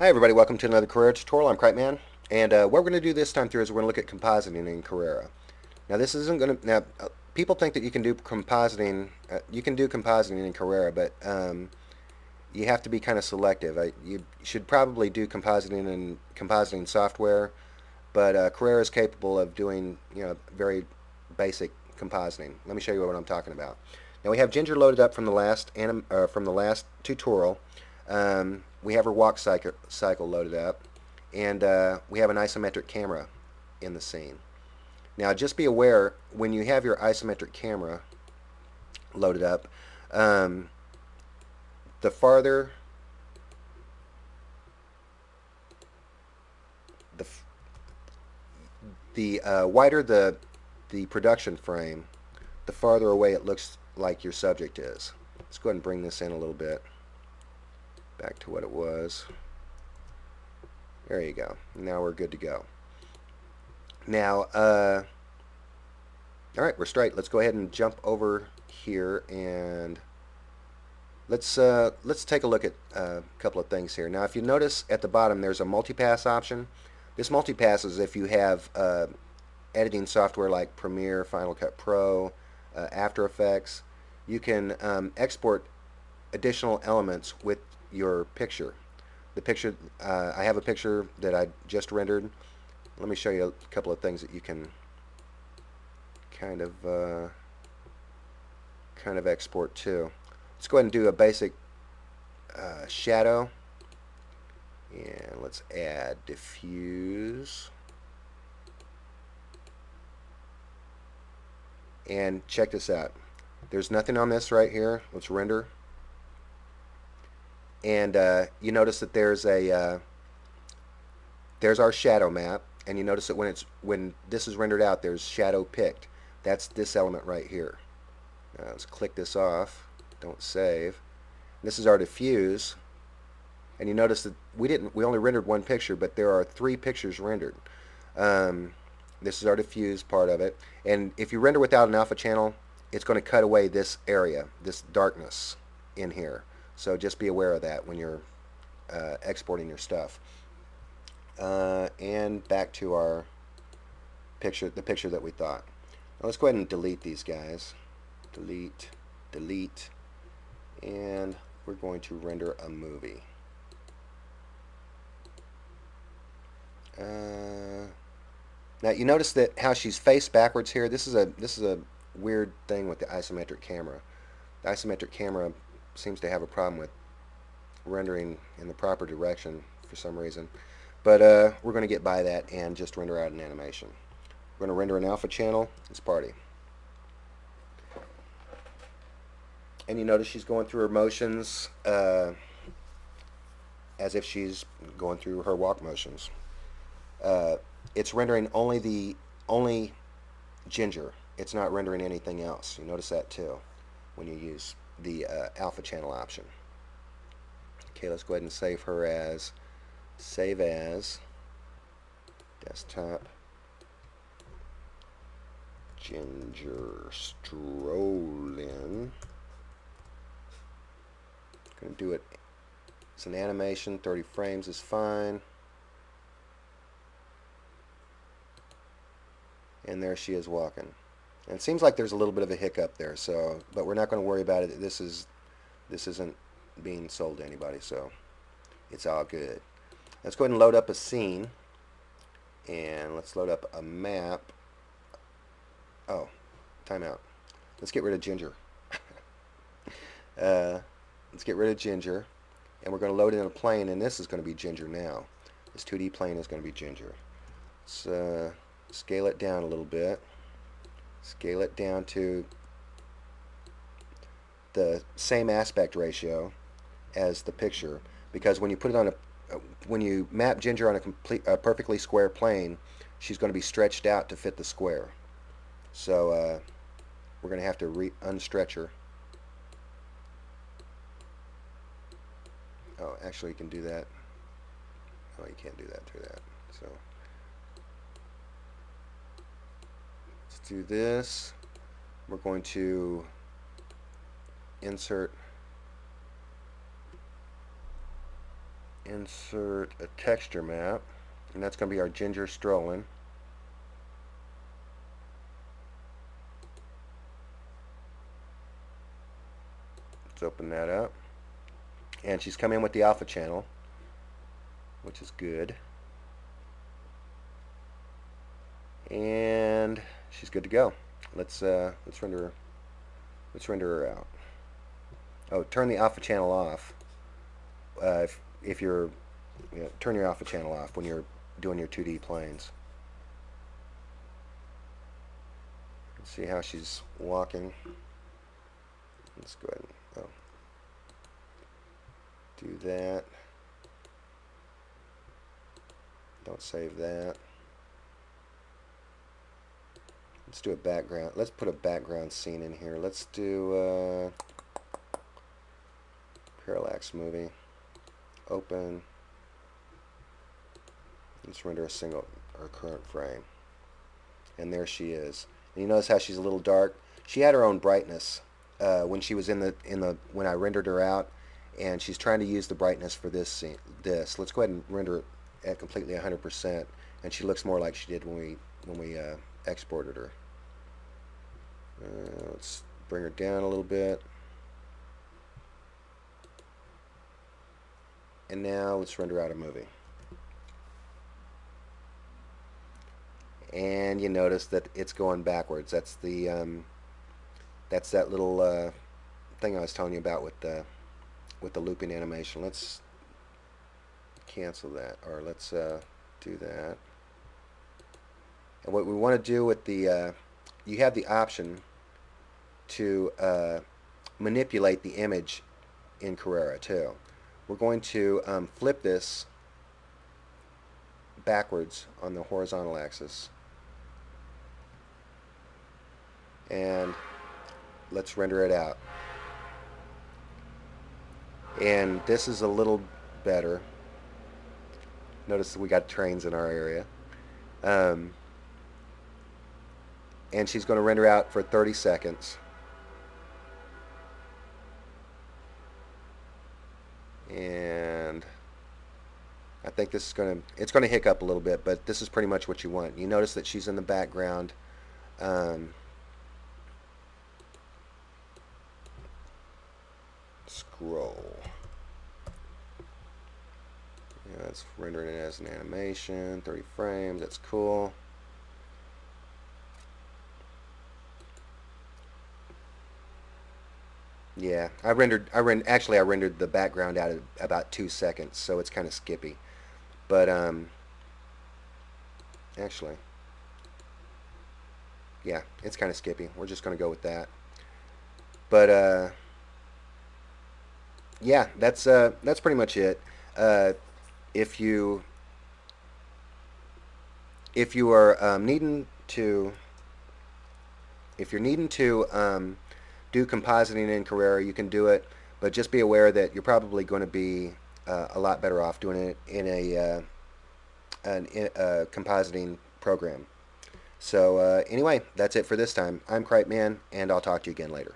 Hi everybody, welcome to another Carrara tutorial. I'm cripeman, and what we're going to do this time through is we're going to look at compositing in Carrara. Now this isn't going to, people think that you can do compositing, in Carrara, but you have to be kind of selective. You should probably do compositing in compositing software, but Carrara is capable of doing, very basic compositing. Let me show you what I'm talking about. Now we have Ginger loaded up from the last tutorial. We have her walk cycle loaded up, and we have an isometric camera in the scene. Now just be aware, when you have your isometric camera loaded up, the farther the wider the production frame, the farther away it looks like your subject is. Let's go ahead and bring this in a little bit, back to what it was. There you go. Now we're good to go. Now, all right, we're straight. Let's go ahead and jump over here, and let's take a look at a couple of things here. Now, if you notice at the bottom, there's a multipass option. This multipass is if you have editing software like Premiere, Final Cut Pro, After Effects. You can export additional elements with your picture. The picture, I have a picture that I just rendered. Let me show you a couple of things that you can kind of export to. Let's go ahead and do a basic shadow, and let's add diffuse. And check this out. There's nothing on this right here. Let's render. And you notice that there's our shadow map, and you notice that when this is rendered out, there's shadow picked. That's this element right here. Now let's click this off. Don't save. This is our diffuse, and you notice that we only rendered one picture, but there are 3 pictures rendered. This is our diffuse part of it, and if you render without an alpha channel, it's going to cut away this area, this darkness in here. So just be aware of that when you're exporting your stuff. And back to our picture, the picture that we thought. Now let's go ahead and delete these guys. Delete, delete, and we're going to render a movie. Now you notice that how she's faced backwards here. This is a weird thing with the isometric camera. The isometric camera seems to have a problem with rendering in the proper direction for some reason. But we're going to get by that and just render out an animation. We're going to render an alpha channel. Let's party. And you notice she's going through her motions as if she's going through her walk motions. It's rendering only Ginger. It's not rendering anything else. You notice that too when you use the alpha channel option. Okay, let's go ahead and save her as desktop Ginger strolling. Gonna do it. It's an animation. 30 frames is fine. And there she is walking. And it seems like there's a little bit of a hiccup there, so but we're not going to worry about it. This isn't being sold to anybody, so it's all good. Let's go ahead and load up a scene, and let's load up a map. Oh, timeout. Let's get rid of Ginger. Let's get rid of Ginger, and we're going to load in a plane, and this is going to be Ginger now. This 2D plane is going to be Ginger. Let's scale it down a little bit. Scale it down to the same aspect ratio as the picture, because when you put it on when you map Ginger on a perfectly square plane, she's going to be stretched out to fit the square. So we're going to have to unstretch her. Oh, actually you can do that. Oh, you can't do that through that. So let's do this. We're going to insert insert a texture map, and that's going to be our ginger strolling. Let's open that up. And she's come in with the alpha channel, which is good. And she's good to go. Let's render her out. Oh, turn the alpha channel off. If you're turn your alpha channel off when you're doing your 2D planes. Let's see how she's walking. Let's go ahead and do that. Don't save that. Let's do a background. Let's put a background scene in here. Let's do parallax movie. Open. Let's render a single or current frame. And there she is. And you notice how she's a little dark. She had her own brightness when she was when I rendered her out, and she's trying to use the brightness for this scene. Let's go ahead and render it at completely 100%, and she looks more like she did when we exported her. Let's bring her down a little bit. And now let's render out a movie. And you notice that it's going backwards. That's that little thing I was telling you about with the looping animation. Let's cancel that, or let's do that. And what we want to do with the you have the option to manipulate the image in Carrara too. We're going to flip this backwards on the horizontal axis, and let's render it out. And this is a little better. Notice that we got trains in our area. And she's going to render out for 30 seconds. And I think this is it's going to hiccup a little bit, but this is pretty much what you want. You notice that she's in the background. Scroll. Yeah, it's rendering it as an animation, 30 frames. That's cool. Yeah, I rendered the background out at about 2 seconds, so it's kind of skippy. But actually, yeah, it's kind of skippy. We're just going to go with that. But yeah, that's pretty much it. If you are needing to do compositing in Carrara, you can do it, but just be aware that you're probably going to be a lot better off doing it in a compositing program. So anyway, that's it for this time. I'm cripeman, and I'll talk to you again later.